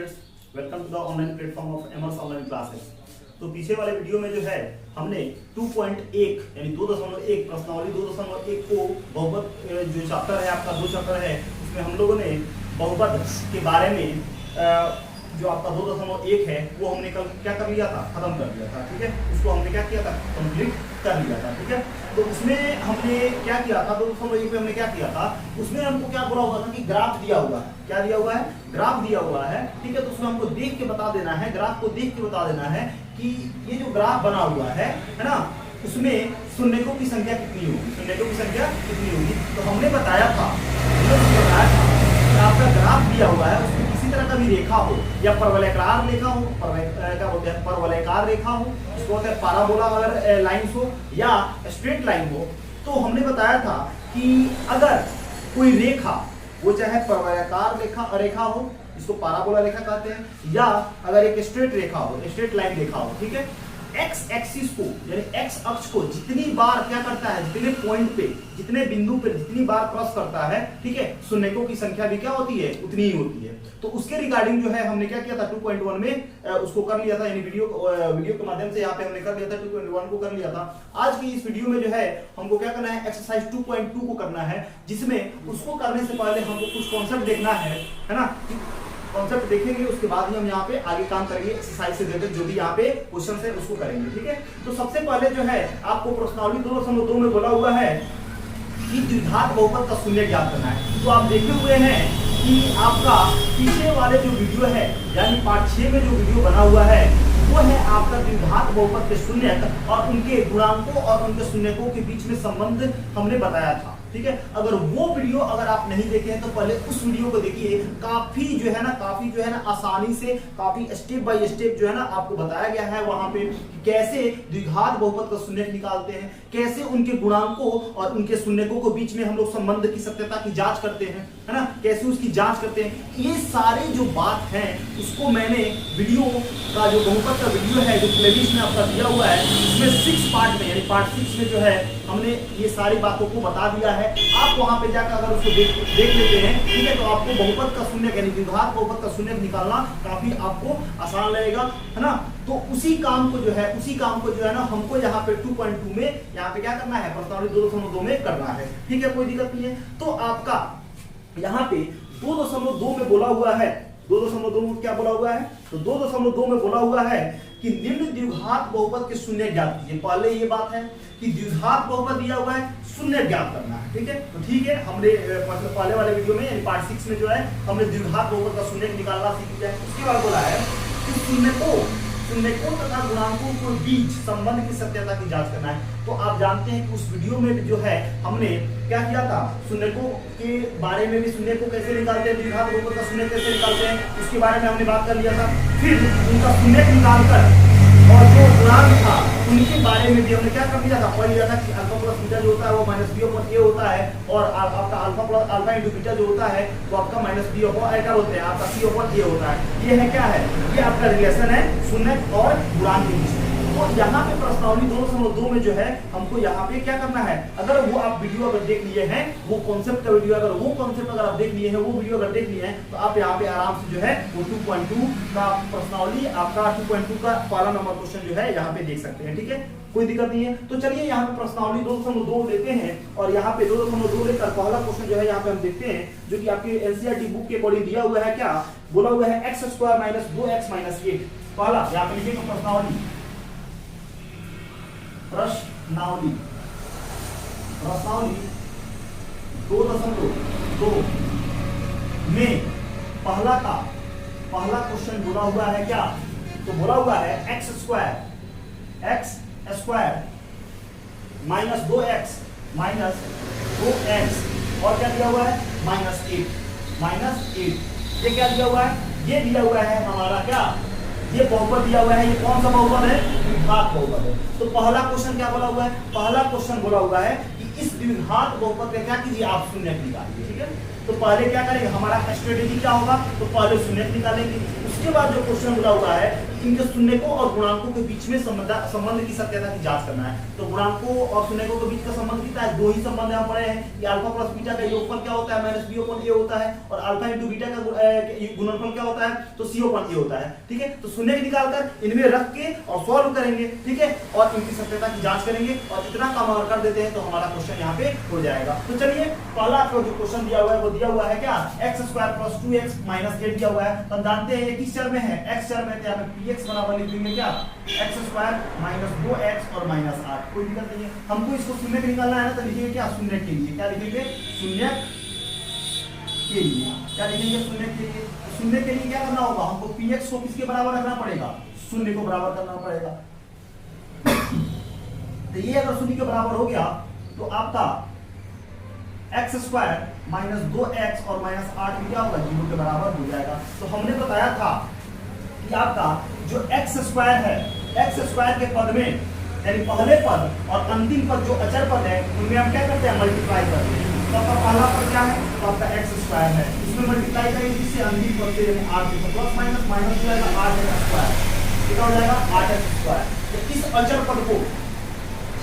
Students, welcome to the online platform of एमर्स online classes. तो पीछे वाले वीडियो में जो है हमने 2.1 यानी 2.1 प्रश्नावली 2.1 को बहुपद जो चैप्टर है आपका 2 चैप्टर है उसमें हम लोगों ने बहुपद के बारे में जो आपका 2.1 है वो हमने कल क्या कर लिया था, खत्म कर लिया था। ठीक है, उसको हमने क्या किया था, कंप्लीट कर लिया था। ठीक है, तो उसमें हमने क्या किया था, 2.1 पे हमने क्या किया था, उसमें हमको क्या बोला हुआ था कि ग्राफ दिया हुआ है। क्या दिया हुआ है? ग्राफ दिया हुआ है। ठीक है, तो उसमें हमको देख के बता देना है, ग्राफ को देख के बता देना है कि ये जो ग्राफ बना हुआ है ना, उसमें शून्यकों की संख्या कितनी होगी, शून्यकों की संख्या कितनी होगी। तो हमने बताया था कि आपका ग्राफ दिया हुआ है, उसमें किसी तरह का भी रेखा हो या परवलयाकार रेखा हो, क्या बोलते हैं, परवलयाकार रेखा हो, इसको बोलते हैं पैराबोला अगर लाइंस हो या स्ट्रेट लाइन हो। तो हमने बताया था कि अगर कोई रेखा वो चाहे परवलयाकार रेखा हो, इसको पैराबोला रेखा कहते हैं, या अगर एक स्ट्रेट रेखा हो, स्ट्रेट लाइन रेखा हो, ठीक है, एक्स एक्सिस को यानी एक्स अक्ष को जितनी बार क्या करता है, जितने पॉइंट पे, जितने बिंदु पे जितनी बार क्रॉस करता है, ठीक है, शून्यकों की संख्या भी क्या होती है, उतनी ही होती है। तो उसके रिगार्डिंग जो है हमने क्या किया था, 2.1 में उसको कर लिया था, यानी वीडियो के माध्यम से यहाँ पे हमने कर लिया था, 2.1 को कर लिया था। आज की इस वीडियो में जो है हमको क्या करना है, एक्सरसाइज 2.2 को करना है, जिसमें उसको करने से पहले हमको कुछ कॉन्सेप्ट देखना है ना। कॉन्सेप्ट देखेंगे, उसके बाद ही हम यहाँ पे आगे काम करेंगे, एक्सरसाइज से रिलेटेड जो भी यहाँ पे क्वेश्चन है उसको करेंगे। ठीक है, तो सबसे पहले जो है आपको प्रश्नावली 2.2 में बोला हुआ है कि द्विघात बहुपद का शून्य ज्ञात करना है। तो आप देखे हुए हैं कि आपका पीछे वाले जो वीडियो है यानी पार्ट 6 में जो वीडियो बना हुआ है वो है आपका द्विघात बहुपद के शून्यक और उनके गुणांकों और उनके शून्यकों के बीच में संबंध हमने बताया था। ठीक है, अगर वो वीडियो अगर आप नहीं देखे हैं तो पहले उस वीडियो को देखिए। काफी जो है ना आसानी से, काफी स्टेप बाय स्टेप जो है ना आपको बताया गया है वहां पे कैसे द्विघात बहुपद का शून्यक निकालते हैं, कैसे उनके गुणांकों और उनके शून्यकों के बीच में हम लोग संबंध की सत्यता की जांच करते हैं, है ना, कैसे उसकी जांच करते हैं। ये सारे जो बात है उसको मैंने वीडियो का जो बहुपद का वीडियो है जो प्लेलिस्ट में आपका दिया हुआ है उसमें 6 पार्ट में यानी पार्ट 6 में जो है हमने ये सारी बातों को बता दिया है। आप वहां पे जाकर अगर उसको देख लेते हैं, ठीक है, तो आपको बहुपद का शून्यक यानी द्विघात बहुपद का शून्यक निकालना काफी आपको आसान लगेगा, है ना। तो उसी काम को जो है ना हमको यहाँ पे 2.2 में यहाँ पे क्या करना है, प्रश्नावली 2.2 में करना है। ठीक है, कोई दिक्कत नहीं है। तो आपका यहाँ पे 2.2 में बोला हुआ है, 2.2 में क्या बोला हुआ है, तो 2.2 में बोला हुआ है कि निम्न द्विघात बहुपद के शून्य ज्ञात कीजिए। पहले ये बात है कि द्विघात बहुपद दिया हुआ है, शून्य ज्ञात करना है। ठीक है, तो ठीक है, हमने मतलब पहले वाले वीडियो में यानी पार्ट 6 में जो है हमने द्विघात बहुपद का शून्य निकालना सीख लिया है। उसके बाद बोला है कि शून्यकों तथा गुणांकों के बीच संबंध की सत्यता की जांच करना है। तो आप जानते हैं कि उस वीडियो में जो है हमने क्या किया था, शून्यकों के बारे में भी, शून्य को कैसे निकालते हैं, द्विघात बहुपद का शून्य कैसे निकालते हैं, उसके बारे में हमने बात कर लिया था। फिर उनका शून्य निकालकर और जो गुणांक था उनके बारे में भी हमने क्या कर लिया था, पढ़ लिया था कि अल्फा प्लस बीटा जो होता है वो माइनस बी अपॉन ए होता है, और आपका alpha plus alpha into beta जो होता है वो आपका माइनस बी अपॉन क्या बोलते हैं, आपका सी अपॉन ए होता है। ये है क्या है, ये आपका रिलेशन है शून्य और गुणांक के बीच में। तो यहाँ पे प्रश्नावली 2.2 में जो है हमको यहाँ पे क्या करना है, अगर वो आप वीडियो अगर देख लिए हैं, वो कॉन्सेप्ट का वीडियो अगर आप देख लिए हैं, वो वीडियो अगर देख लिए हैं, तो आप यहाँ पे आराम से जो है वो 2.2 का प्रश्नावली आपका 2.2 का पहला नंबर क्वेश्चन जो है यहाँ पे देख सकते हैं। ठीक है, कोई दिक्कत नहीं है। तो चलिए यहाँ पे प्रश्नावली 2.2 लेते हैं और यहाँ पे 2.2 लेकर पहला क्वेश्चन जो है यहाँ पे हम देखते हैं, जो कि आपके एनसीईआरटी बुक के अकॉर्डिंग दिया हुआ है। क्या बोला हुआ है, x² - 2x - 1। पहला यहाँ पे लिखिए प्रश्नावली 2.2 में पहला क्वेश्चन बोला हुआ है क्या, तो बोला हुआ है x² - 2x - 2x और क्या दिया हुआ है, -8। ये क्या दिया हुआ है, ये दिया हुआ है हमारा क्या, ये बहुपद दिया हुआ है। ये कौन सा बहुपद है, द्विघात बहुपद है। तो पहला क्वेश्चन क्या बोला हुआ है, पहला क्वेश्चन बोला हुआ है कि इस द्विघात बहुपद का क्या कीजिए आप शून्य निकालिए। ठीक है, तो पहले क्या करेंगे, हमारा स्ट्रेटेजी क्या होगा, तो पहले शून्य निकालेंगे। उसके बाद जो क्वेश्चन बोला हुआ है इनके शून्यकों और गुणांकों के बीच में संबंध की सत्यता की जांच करना है। तो गुणांकों और शून्यकों के बीच का संबंध कितना है, दो ही संबंध यहाँ पड़े हैं कि अल्फा प्लस बीटा का योगफल क्या होता है, माइनस बी ओपन ए होता है, और अल्फा इंटू बीटा का गुणनफल क्या होता है, तो सी ओपन ए होता है। ठीक है, तो शून्य निकालकर इनमें रख के और सॉल्व करेंगे। ठीक है, और इनकी सत्यता की जांच करेंगे, और इतना काम अगर कर देते हैं तो हमारा क्वेश्चन यहाँ पे हो जाएगा। तो चलिए पहला आपको जो क्वेश्चन दिया हुआ है वो दिया हुआ है क्या, x² + 2x - 8 दिया हुआ है। तो हम जानते हैं ये किस चर में है, x चर में, तो यहाँ पे px बराबर लिख देंगे क्या, x² - 2x और -8। कोई दिक्कत नहीं है, हमको इसको शून्य के निकालना है ना, तो लिखिए क्या, शून्य के लिए क्या लिखेंगे, शून्य के लिए क्या लिखेंगे, शून्य के लिए। शून्य के लिए क्या करना होगा, हमको px को किसके बराबर रखना पड़ेगा, शून्य को बराबर करना पड़ेगा। तो ये अगर शून्य के बराबर हो गया तो आपका x² - 2x और -8 भी क्या होगा, 0 के बराबर हो जाएगा। तो हमने बताया था कि आपका जो x² है, x² के पद में यानी पहले पद और अंतिम पद जो अचर पद है उनमें हम क्या करते हैं, मल्टीप्लाई करते हैं। तो आपका पहला पद क्या है, तो आपका x² है, इसमें मल्टीप्लाई करेंगे जिससे अंतिम पद से यानी 8 से प्लस माइनस माइनस हो जाएगा 8x², कितना हो जाएगा 8x²। तो इस अचर पद को,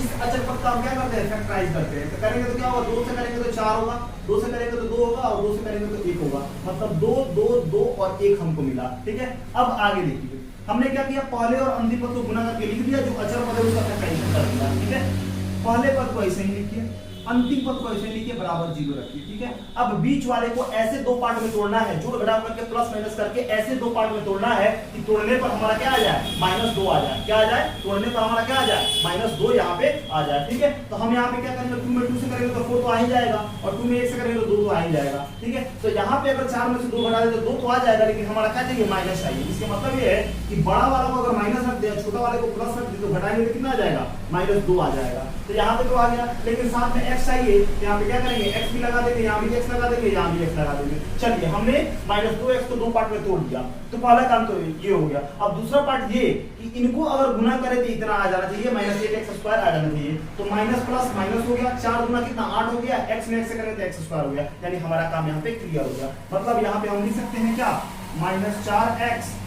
इस अचर पद का हम क्या करते हैं, फैक्टराइज करते हैं। तो करेंगे तो क्या होगा, 2 से करेंगे तो 4 होगा, 2 से करेंगे तो 2 होगा, और 2 से करेंगे तो 1 होगा, मतलब 2 2 2 और 1 हमको मिला। ठीक है, अब आगे देखिए हमने क्या किया, पहले और अंतिम पद को गुना करके लिख दिया, जो अचर पद है उसका फैक्टराइजेशन कर दिया। ठीक है, पहले पद को ऐसे ही लिखिए, अंतिम पद को ऐसे लिखिए, बराबर 0 रखिए। ठीक है, अब बीच वाले को ऐसे दो पार्ट में तोड़ना है, जोड़ घटाव करके प्लस माइनस करके ऐसे दो पार्ट में तोड़ना है कि तोड़ने पर हमारा क्या आ जाए, -2 आ जाए। क्या आ जाए, तोड़ने पर हमारा क्या आ जाए, -2 यहाँ पे आ जाए। ठीक है, तो हम यहाँ पे क्या करेंगे, 2 में 2 से करेंगे तो 4 तो आ ही जाएगा, और 2 में 1 से करेंगे तो 2 तो आ ही जाएगा। ठीक है, तो यहाँ पे अगर 4 में से 2 घटा दे तो 2 तो आ जाएगा, लेकिन हमारा क्या चाहिए, माइनस चाहिए। इसके मतलब ये है कि बड़ा वाला को अगर माइनस रख दिया, छोटा वाले को प्लस रख दिया, तो घटाएंगे तो कितना आ जाएगा, -2 आ जाएगा। तो यहाँ पे तो आ गया, लेकिन साथ में x चाहिए, यहाँ पे क्या करेंगे, x भी लगा देंगे, यहाँ भी x लगा देंगे, यहाँ भी x लगा देंगे। चलिए हमने -2x को दो पार्ट में तोड़ दिया, तो पहला काम तो ये हो गया। अब दूसरा पार्ट ये कि इनको अगर गुना करें तो इतना आ जाना चाहिए, -8x² आ जाना चाहिए। तो माइनस प्लस माइनस हो गया, 4 गुना कितना 8 हो गया, x में x से करें तो x² हो गया, यानी हमारा काम यहाँ पे क्लियर हो गया। मतलब यहाँ पे हम लिख सकते हैं क्या, -4x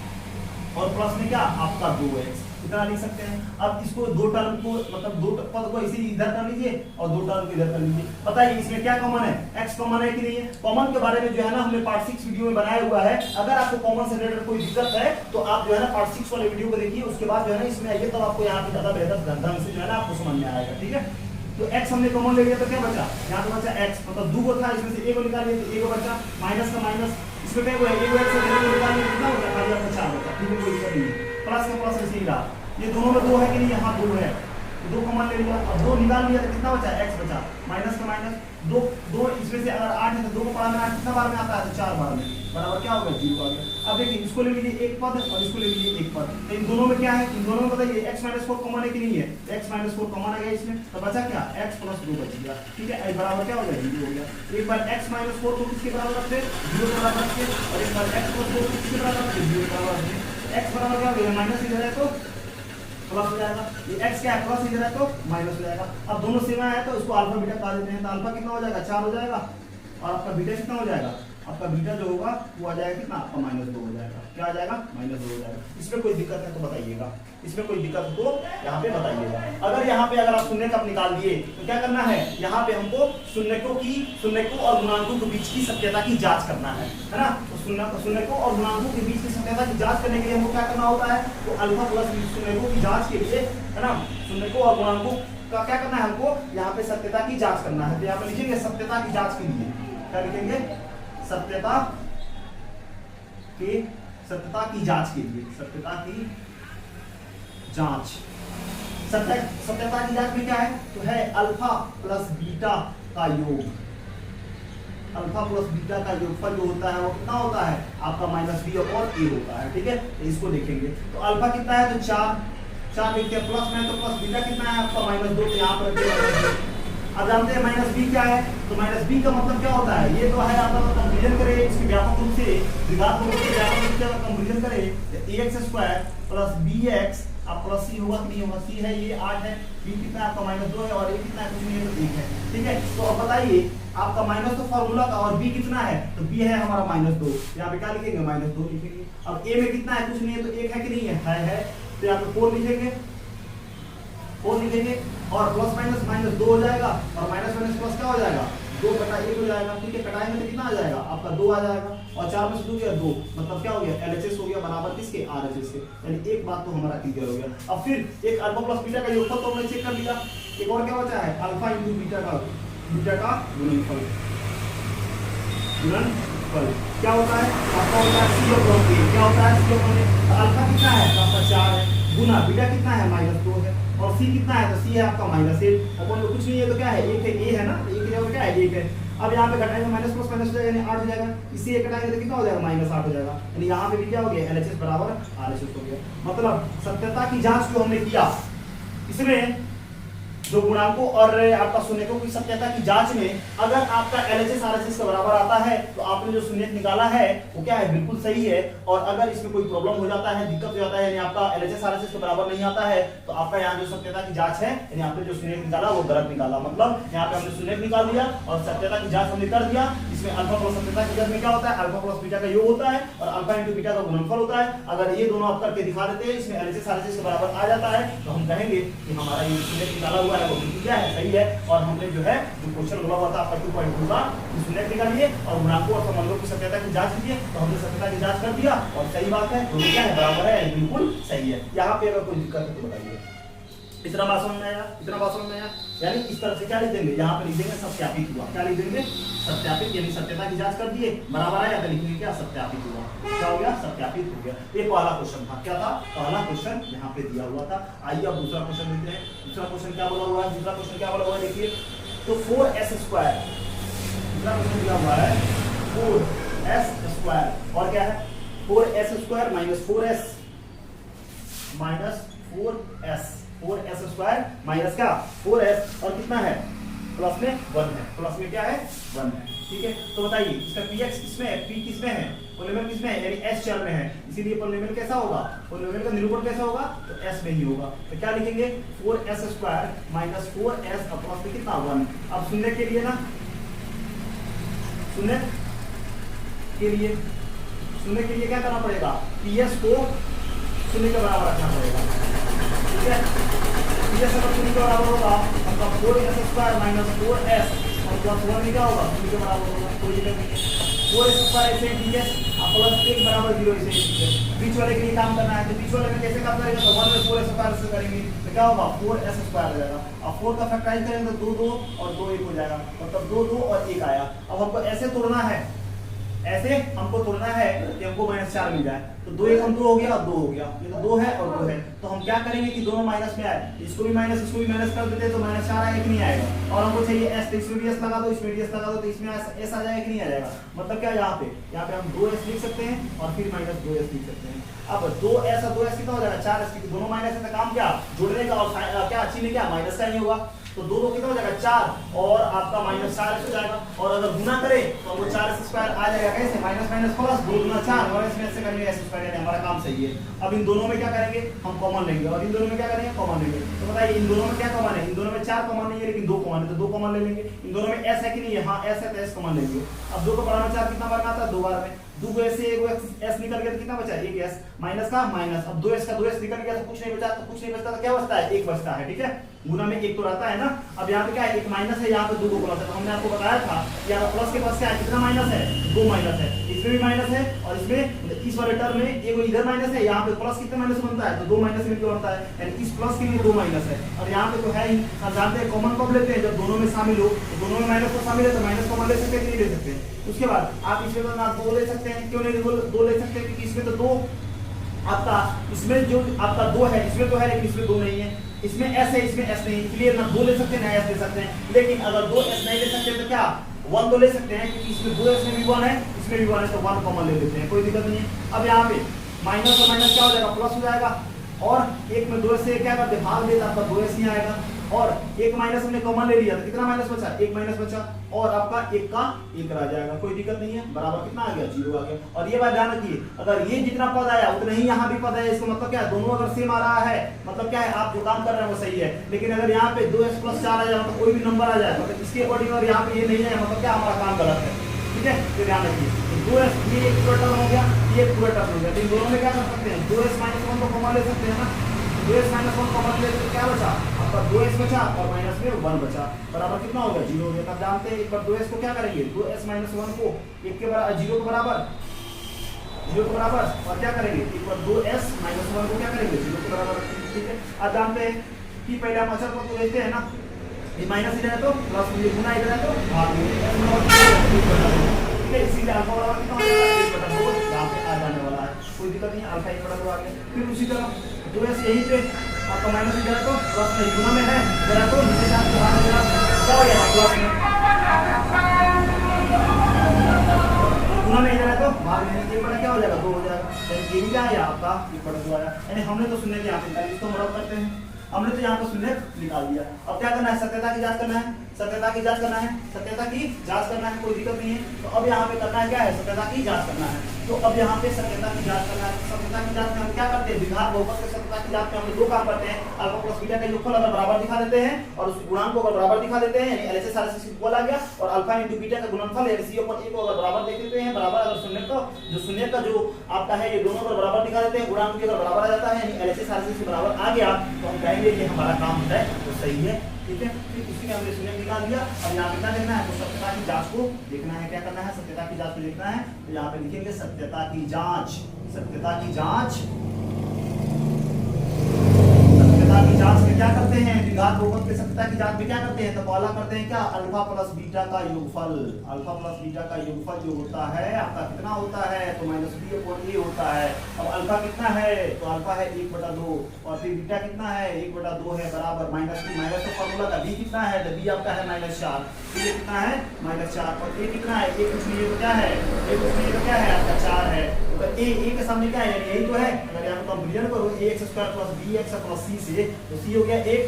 और प्लस में क्या आपका 2x, इतना लिख सकते हैं। अब इसको दो टर्म को, मतलब दो पद को इसी इधर कर लीजिए और दो टर्म को इधर कर लीजिए। बताइए इसमें क्या कॉमन है, x कॉमन है कि नहीं है। कॉमन के बारे में जो है ना हमने पार्ट 6 वीडियो में बनाया हुआ है, अगर आपको कॉमन से रिलेटेड कोई दिक्कत है तो आप जो है ना पार्ट 6 वाले वीडियो को देखिए, उसके बाद जो है ना इसमें आइए, तब आपको यहाँ पे ज्यादा बेहतर ढंग से जो है ना आपको समझ में आएगा। ठीक है, तो x हमने कॉमन ले लिया तो क्या बचा, यहाँ तो बचा x, मतलब 2 था, इसमें से 1 को निकालिए तो 1 बचा, माइनस का माइनस, इसमें क्या हुआ 1 x से निकालिए कितना होगा, खाली आपका 4 बचा। ठीक है, कोई दिक्कत नहीं, प्लस का प्लस ऐसे ही रहा। ये दोनों में 2 है कि नहीं, यहाँ 2 है, 2 कॉमन ले लिया। अब 2 निकाल लिया तो कितना बचा, x बचा, माइनस का माइनस, 2 इसमें से अगर 8 है तो 2 को पढ़ा में 8 कितना बार में आता है, तो 4 बार में, बराबर क्या होगा 0 आ गया। अब देखिए इसको ले लीजिए एक पद और इसको ले लीजिए एक पद, तो इन दोनों में क्या है, इन दोनों में बताइए x - 4 कॉमन है कि नहीं है, x - 4 कॉमन आ गया इसमें, तो बचा क्या, x + 2 बच गया। ठीक है, बराबर क्या हो गया, 0 हो गया। एक बार x - 4 को किसके बराबर रखते हैं, 0 के बराबर रखते, और एक बार x + 2 को किसके बराबर रखते, 0 के बराबर रखते। x बराबर क्या हो गया, माइनस इधर है तो प्लस हो जाएगा, ये x क्या है, प्लस इधर है तो माइनस हो जाएगा। अब दोनों सेम है तो इसको अल्फा बीटा कहा देते हैं, तो अल्फा कितना हो जाएगा, 4 हो जाएगा, और आपका बीटा कितना हो जाएगा, आपका बीटा जो होगा वो आ जाएगा कितना, आपका -2 हो जाएगा। क्या आ जाएगा, -2 हो जाएगा। इसमें कोई दिक्कत है तो बताइएगा, इसमें कोई दिक्कत हो तो यहाँ पे बताइएगा। अगर यहाँ पे अगर आप शून्य का निकाल दिए तो क्या करना है, यहाँ पे हमको शून्यकों और गुणांकों के बीच की सत्यता की जांच करना है ना। तो शून्यकों और गुणांकों के बीच की सत्यता की जांच करने के लिए हमको क्या करना होता है, तो अल्फा प्लस शून्यकों की जांच के लिए है ना, शून्यकों और गुणांकों का क्या करना है, हमको यहाँ पे सत्यता की जांच करना है। तो यहाँ पे लिखेंगे सत्यता की जांच के लिए, क्या लिखेंगे, सत्यता की जांच के लिए, सत्यता की जांच। सत्यता की जांच में क्या है, तो है अल्फा प्लस बीटा का योग। अल्फा प्लस बीटा का योगफल जो होता है वो कितना होता है, आपका -b और a होता है। ठीक है, तो इसको देखेंगे, तो अल्फा कितना है, तो 4 लिखते हैं, प्लस में तो प्लस बीटा कितना है आपका -2, तो यहाँ पर अब जानते हैं -b क्या है, तो -b का मतलब क्या होता है, ये तो है आपका कंपैरिजन करें इसकी व्यापक रूप से, द्विघात रूप से व्यापक रूप से कंपैरिजन करें, ax² + bx आप प्लस सी होगा कि नहीं होगा, सी है ये 8 है, बी कितना है आपका -2 है, और ए कितना है कुछ नहीं है तो 1 है। ठीक है, तो अब बताइए आपका माइनस तो फॉर्मूला का, और बी कितना है तो बी है हमारा -2, यहाँ पे क्या लिखेंगे -2 लिखेंगे। अब ए में कितना है कुछ नहीं है तो 1 है कि नहीं है, तो यहाँ पे 4 लिखेंगे, 4 लिखेंगे, और प्लस माइनस -2 हो जाएगा, और माइनस माइनस प्लस क्या हो जाएगा 2/1 हो जाएगा। ठीक है, कटाएंगे तो कितना आ जाएगा आपका 2 आ जाएगा, और 4 में से 2 गया 2, मतलब क्या हो गया LHS हो गया बराबर किसके RHS के। यानी एक बात तो हमारा क्लियर हो गया। अब फिर एक अल्फा प्लस बीटा का योगफल तो हमने चेक कर लिया, एक और क्या बचा है अल्फा इंटू बीटा का गुणनफल। क्या होता है आपका होता है सी अपॉन ए, क्या होता है सी अपॉन ए। अल्फा कितना है आपका 4 है, गुना बीटा कितना है -2 है, और सी कितना है तो सी है आपका -8 अपन में कुछ नहीं है तो क्या है 1 है, ए है ना, तो 1 की जगह क्या है 1 है। अब यहाँ पे घटाएंगे माइनस प्लस माइनस हो जाएगा यानी 8 हो जाएगा, इसी एक घटाएंगे तो कितना हो जाएगा -8 हो जाएगा, यानी यहाँ पे भी क्या हो गया LHS बराबर RHS हो गया। मतलब सत्यता की जांच जो हमने किया इसमें जो गुणांकों और आपका शून्यकों की सत्यता की जांच में अगर आपका LHS RHS के बराबर आता है तो आपने जो शून्यक निकाला है वो क्या है बिल्कुल सही है, और अगर इसमें कोई प्रॉब्लम हो जाता है, दिक्कत हो जाता है, यानी आपका LHS RHS के बराबर नहीं आता है तो आपका यहाँ जो सत्यता की जांच है यानी आपने जो शून्यक निकाला वो गलत निकाला। मतलब यहाँ पे हमने शून्यक निकाल दिया और सत्यता की जांच हमने कर दिया। इसमें अल्फा प्लस सत्यता की जांच में क्या होता है अल्फा प्लस बीटा का योग होता है और अल्फा इंटू बीटा का गुणनफल होता है। अगर ये दोनों आप करके दिखा देते हैं इसमें LHS RHS के बराबर आ जाता है तो हम कहेंगे कि हमारा ये शून्यक निकाला हुआ है वो बिल्कुल क्या है सही है, और हमने जो है जो क्वेश्चन बोला हुआ था आपका 2.2 का शून्यक निकालिए और गुणांकों और संबंधों की सत्यता की जांच कीजिए, तो हमने सत्यता की जांच कर दिया और सही बात है दोनों क्या है बराबर है, बिल्कुल सही है। यहाँ पे अगर कोई दिक्कत है तो बताइए। इतना बात समझ में आया, इतना बात समझ में आया। यानी इस तरह से क्या लिख देंगे यहाँ पे लिख देंगे सत्यापित हुआ, क्या लिख देंगे सत्यापित, यानी सत्यता की जांच कर दिए बराबर आया तो लिखेंगे क्या सत्यापित हुआ, क्या हो गया सत्यापित हो गया। ये पहला क्वेश्चन था, क्या था पहला क्वेश्चन यहाँ पे दिया हुआ था। आइए अब दूसरा क्वेश्चन देखते हैं। दूसरा क्वेश्चन क्या बोला हुआ है, दूसरा क्वेश्चन क्या बोला हुआ है देखिए, तो 4s², दूसरा क्वेश्चन दिया हुआ है 4s² और क्या है 4s² -4s माइनस क्या 4s और कितना है प्लस में 1 है, प्लस में क्या है 1 है। ठीक है, तो बताइए इसका px किसमें है, p किसमें है, पोलिनोमियल किसमें है, यानी s चर में है, इसीलिए पोलिनोमियल कैसा होगा, पोलिनोमियल का निरूपण कैसा होगा तो s में ही होगा। तो क्या लिखेंगे 4s² -4s और प्लस में कितना 1। अब शून्य के लिए ना, शून्य के लिए क्या करना पड़ेगा ps को शून्य के बराबर रखना पड़ेगा। ठीक है, ps अगर शून्य के बराबर होगा आपका 4s² -4s और प्लस 1 क्या होगा शून्य के बराबर होगा, कोई दिक्कत नहीं है। 4s² ऐसे ds और प्लस 1 बराबर 0 ऐसे ठीक है। बीच वाले के लिए काम करना है तो बीच वाले में कैसे काम करेंगे तो 1 में 4s² से करेंगे तो क्या होगा 4s² हो जाएगा। अब 4 का फैक्टराइज करेंगे तो 2 2 और 2 1 हो जाएगा, मतलब 2 2 और 1 आया। अब हमको ऐसे तोड़ना है, ऐसे हमको तोड़ना है कि हमको -4 मिल जाए, तो 2 1 हम 2 हो गया और 2 हो गया, ये तो 2 है और 2 है, तो हम क्या करेंगे कि दोनों माइनस में आए, इसको भी माइनस इसको भी माइनस कर देते हैं तो -4 आएगा कि नहीं आएगा, और हमको चाहिए s, तो इसमें भी s लगा दो इसमें भी s लगा दो तो इसमें s आ जाएगा कि नहीं आ जाएगा। मतलब क्या यहाँ पे हम 2s लिख सकते हैं और फिर -2s लिख सकते हैं। अब 2s और 2s कितना हो जाएगा 4s, क्योंकि दोनों माइनस है तो काम क्या जोड़ने का और क्या चिन्ह क्या माइनस का ही होगा, तो 2 2 कितना हो जाएगा 4 और आपका -4 हो जाएगा, और अगर गुना करें तो हमको 4s² आ जाएगा, कैसे माइनस माइनस प्लस 2 गुना 4 और इसमें ऐसे करेंगे s², यानी हमारा काम सही है। अब इन दोनों में क्या करेंगे हम कॉमन लेंगे, और इन दोनों में क्या करेंगे कॉमन लेंगे। तो बताइए इन दोनों में क्या कॉमन है, इन दोनों में 4 कॉमन नहीं है लेकिन 2 कॉमन है, तो 2 कॉमन ले लेंगे। इन दोनों में s है कि नहीं है, हाँ s है तो s कॉमन लेंगे। अब 2 को बड़ा में 4 कितना बार आता है 2 बार में, 2 को से 1 s निकल गया तो कितना बचा 1 s माइनस का माइनस, अब 2s का 2s निकल गया तो कुछ नहीं बचा, तो कुछ नहीं बचता तो क्या बचता है 1 बचता है। ठीक है, गुना में 1 तो रहता है ना। अब यहाँ पे क्या है 1 माइनस है, यहाँ पे 2 को प्लस है, तो हमने आपको बताया था कि यहाँ प्लस के पास क्या है कितना माइनस है 2 माइनस है, इसमें भी माइनस है और इसमें इस वाले टर्म में एक इधर माइनस है, यहाँ पे प्लस कितने माइनस बनता है तो 2 माइनस में क्यों बनता है, यानी इस प्लस के लिए 2 माइनस है। और यहाँ पे तो है ही हम जानते हैं कॉमन कब लेते हैं जब दोनों में शामिल हो, तो दोनों में माइनस को शामिल है तो माइनस कॉमन ले सकते हैं कि नहीं ले सकते। उसके बाद आप इसमें तो ना 2 ले सकते हैं, क्यों नहीं 2 ले सकते हैं क्योंकि इसमें तो 2 आपका इसमें जो आपका 2 है इसमें तो है लेकिन इसमें 2 नहीं है, इसमें s है इसमें s नहीं, इसलिए ना 2 ले सकते हैं ना s ले सकते हैं। लेकिन अगर 2s नहीं ले सकते तो क्या 1 तो ले सकते हैं, क्योंकि इसमें 2s में भी 1 है इसमें भी 1 है, तो 1 कॉमन ले लेते हैं, कोई दिक्कत नहीं है। अब यहाँ पे माइनस और माइनस क्या हो जाएगा प्लस हो जाएगा, और 1 में 2s से क्या करते भाग देते आपका 2s ही आएगा, और एक माइनस हमने कॉमन ले लिया तो कितना माइनस बचा, एक माइनस बचा, और आपका एक का एक रह जाएगा, कोई दिक्कत नहीं है, बराबर कितना आ गया, 0 आ गया। और ये बात ध्यान रखिए, अगर ये जितना पद आया उतना ही यहाँ भी पद है, इसका मतलब क्या है, दोनों अगर सेम आ रहा है मतलब क्या है, आप जो काम कर रहे हैं वो सही है। लेकिन अगर यहाँ पे 2x + 4 आ जाए मतलब कोई भी नंबर आ जाए मतलब इसके अकॉर्डिंग, और यहाँ पे ये नहीं है मतलब क्या, हमारा काम गलत है, ठीक है। तो ध्यान रखिए 2s, ये एक पूरा टर्म हो गया, ये पूरा टर्म हो गया, तो इन दोनों में क्या कर सकते हैं, 2s - 1 को कॉमन ले सकते हैं ना, 2s - 1 कॉमन ले तो क्या बचा आपका, 2s बचा और माइनस में 1 बचा, बराबर कितना हो गया, 0 हो गया। तब जानते हैं एक बार 2s को क्या करेंगे, 2s - 1 को 1 के बराबर, 0 के बराबर, 0 के बराबर, और क्या करेंगे, एक बार 2s - 1 को क्या करेंगे, 0 के बराबर रखेंगे, ठीक है। अब जानते हैं कि पहले हम अचर पद को देखते हैं ना, ये माइनस इधर है तो प्लस, ये गुना इधर है तो भाग में, ठीक है। इसीलिए अल्फा बराबर कितना हो जाएगा, 1/2 यहाँ पे आ जाने वाला है, कोई दिक्कत नहीं है, अल्फा 1/2 आ गया। फिर उसी तरह 2s यहीं पे आपका माइनस इधर है तो प्लस में, गुना में है इधर है तो नीचे साथ बाहर हो जाएगा, क्या हो जाएगा, प्लस में, गुना में इधर है तो भाग में, 1/2 क्या हो जाएगा, 2 हो जाएगा। यानी ये भी क्या आया आपका 1/2 आया। यानी हमने तो शून्य के यहाँ पे इसको मदद करते हैं, हमने तो यहाँ पर शून्य निकाल दिया। अब क्या करना है, सत्यता की जांच करना है, सत्यता की जांच करना है, सत्यता की जांच करना है, कोई दिक्कत नहीं है। तो अब यहाँ पे करना है क्या है, सत्यता की जांच करना है। तो अब यहाँ पे सत्यता की जांच करना है। सत्यता की जांच में हम क्या करते हैं, द्विघात बहुपद के सत्यता की जांच में हम दो काम करते हैं, अल्फा प्लस बीटा का योगफल अगर बराबर दिखा देते हैं और उस गुणांक को अगर बराबर दिखा देते हैं, यानी LHS RHS इक्वल आ गया, और अल्फा इंटू बीटा का गुणनफल यानी C/A को अगर बराबर देख देते हैं, बराबर अगर शून्य का जो आपका है ये दोनों अगर बराबर दिखा देते हैं, गुणांक भी अगर बराबर आ जाता है यानी LHS RHS के बराबर आ गया, तो हम कहेंगे कि हमारा काम होता है वो सही है, ठीक है। फिर उसी का हमने शून्य निकाल दिया। अब यहाँ पे क्या देखना है, तो सत्यता की जांच को देखना है, क्या करना है, सत्यता की जांच को देखना है। तो यहाँ पे लिखेंगे सत्यता की जांच, सत्यता की जांच, सत्यता की जांच में क्या करते हैं, द्विघात बहुपद के सत्यता की जांच में क्या करते हैं, तो पहला करते हैं क्या, अल्फा प्लस बीटा का योगफल, अल्फा प्लस बीटा का योगफल जो होता है आपका कितना होता है, तो -b/a होता है। अब अल्फा कितना है, तो अल्फा है 1/2, और फिर बीटा कितना है, 1/2 है, बराबर माइनस तो फार्मूला का b कितना है, तो b आपका है -4, तो ये कितना है -4, और a कितना है, a कुछ नहीं, ये क्या है, a कुछ नहीं, ये क्या है आपका 4 है। तो a के सामने क्या है, यानी यही तो है। अगर यहाँ पर कंपेरिजन करो ax² + bx + c से, तो c हो गया 1,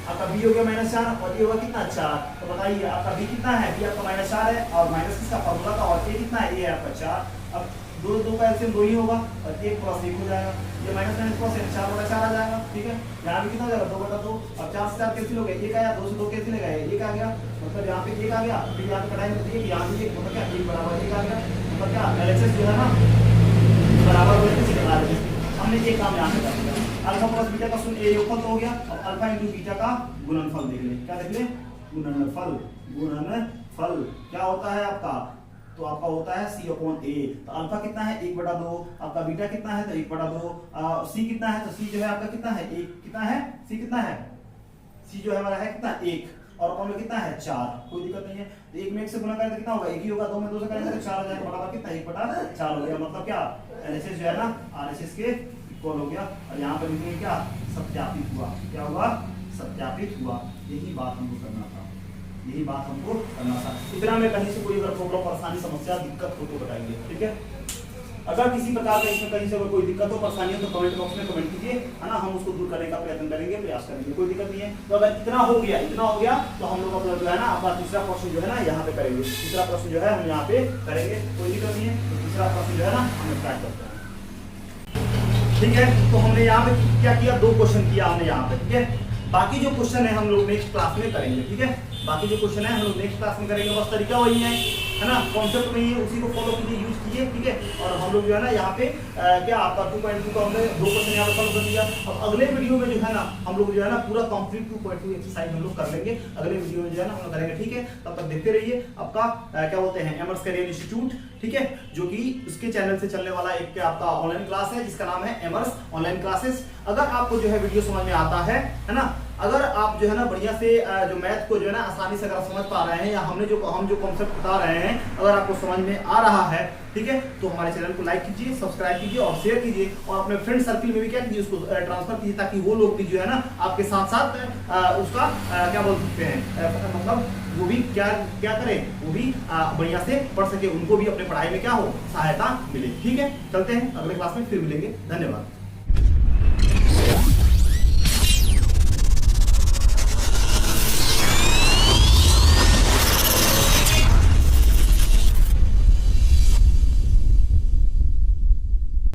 आपका b हो गया -4, और ये होगा कितना 4। तो बताइए आपका b कितना है, b आपका -4 है, और माइनस किसका फार्मूला का, और a कितना है, a है आपका 4। अब 2 का एलसीएम 2 ही होगा, और 1 + 1 हो जाएगा, ये माइनस प्लस 4/4 आ जाएगा, ठीक है। यहाँ भी कितना हो जाएगा, 2/2। अब 4 से 4 कैंसिल हो गया, 1 आया, 2 से 2 कैंसिल हो गया, 1 आ गया, मतलब यहाँ पे 1 आ गया, फिर यहाँ पे कटाएंगे तो 1, यहाँ भी 1, मतलब क्या 1 बराबर 1 आ गया, मतलब क्या LHS जो है ना बराबर हो जाएगा, हमने ये काम यहाँ पे कर दिया। अल्फा प्लस बीटा का शून्य योगफल तो हो गया। अब अल्फा इंटू बीटा का गुणनफल देख ले, क्या देख ले, गुणनफल, गुणनफल क्या होता है आपका, तो आपका होता है C/A। तो अल्फा कितना है, 1/2, आपका बीटा कितना है, तो 1/2, C कितना है, तो C जो है आपका कितना है, 1, कितना है, C कितना है, C जो है हमारा है कितना 1, और अपन में कितना है 4, कोई दिक्कत नहीं है। तो 1 में 1 से गुना करें तो कितना होगा, 1 ही होगा, 2 में 2 से करेंगे तो 4 हो जाएगा, बराबर कितना 1/4 हो गया, मतलब क्या LHS जो है ना RHS के इक्वल हो गया। और यहाँ पर लिखेंगे क्या, सत्यापित हुआ, क्या हुआ, सत्यापित हुआ। यही बात हमको करना था, यही बात हमको करना था। इतना में कहीं से कोई अगर प्रॉब्लम, परेशानी, समस्या, दिक्कत हो तो बताइए, ठीक है। अगर किसी प्रकार का इसमें कहीं से अगर कोई दिक्कत हो, परेशानी हो तो कमेंट बॉक्स में कमेंट कीजिए, है ना, हम उसको दूर करने का प्रयत्न करेंगे, प्रयास करेंगे, कोई दिक्कत नहीं है। तो अगर इतना हो गया तो हम लोग अपना जो है ना अपना तीसरा प्रश्न जो है ना यहाँ पे करेंगे, तीसरा प्रश्न जो है हम यहाँ पे करेंगे, कोई दिक्कत नहीं है। तो तीसरा प्रश्न जो है ना हम स्टार्ट करते हैं, ठीक है। तो हमने यहाँ पे क्या किया, 2 क्वेश्चन किया हमने यहाँ पे, ठीक है। बाकी जो क्वेश्चन है हम लोग नेक्स्ट क्लास में करेंगे, ठीक है। बाकी जो क्वेश्चन है हम लोग नेक्स्ट क्लास में करेंगे, बस तरीका वही है ना, कॉन्सेप्ट वही है, उसी को फॉलो कीजिए, यूज कीजिए, ठीक है। और हम लोग जो है ना यहाँ पे क्या आपका 2.2 का हमने 2 क्वेश्चन यहाँ पे सॉल्व कर दिया। अब अगले वीडियो में जो है ना हम लोग जो है ना पूरा कंप्लीट 2.2 एक्सरसाइज हम लोग कर लेंगे, अगले वीडियो में जो है ना हम लोग करेंगे, ठीक है। तब तक देखते रहिए आपका क्या बोलते हैं एमर्स करियर इंस्टीट्यूट, ठीक है, जो कि उसके चैनल से चलने वाला एक आपका ऑनलाइन क्लास है जिसका नाम है एमर्स ऑनलाइन क्लासेस। अगर आपको जो है वीडियो समझ में आता है ना, अगर आप जो है ना बढ़िया से जो मैथ को जो है ना आसानी से अगर आप समझ पा रहे हैं, या हम जो कॉन्सेप्ट बता रहे हैं अगर आपको समझ में आ रहा है, ठीक है, तो हमारे चैनल को लाइक कीजिए, सब्सक्राइब कीजिए और शेयर कीजिए, और अपने फ्रेंड सर्किल में भी क्या कीजिए, उसको ट्रांसफर कीजिए, ताकि वो लोग भी जो है ना आपके साथ साथ उसका क्या बोल सकते हैं, मतलब वो भी क्या करें, वो भी बढ़िया से पढ़ सके, उनको भी अपने पढ़ाई में क्या हो सहायता मिले, ठीक है। चलते हैं अगले क्लास में फिर मिलेंगे, धन्यवाद।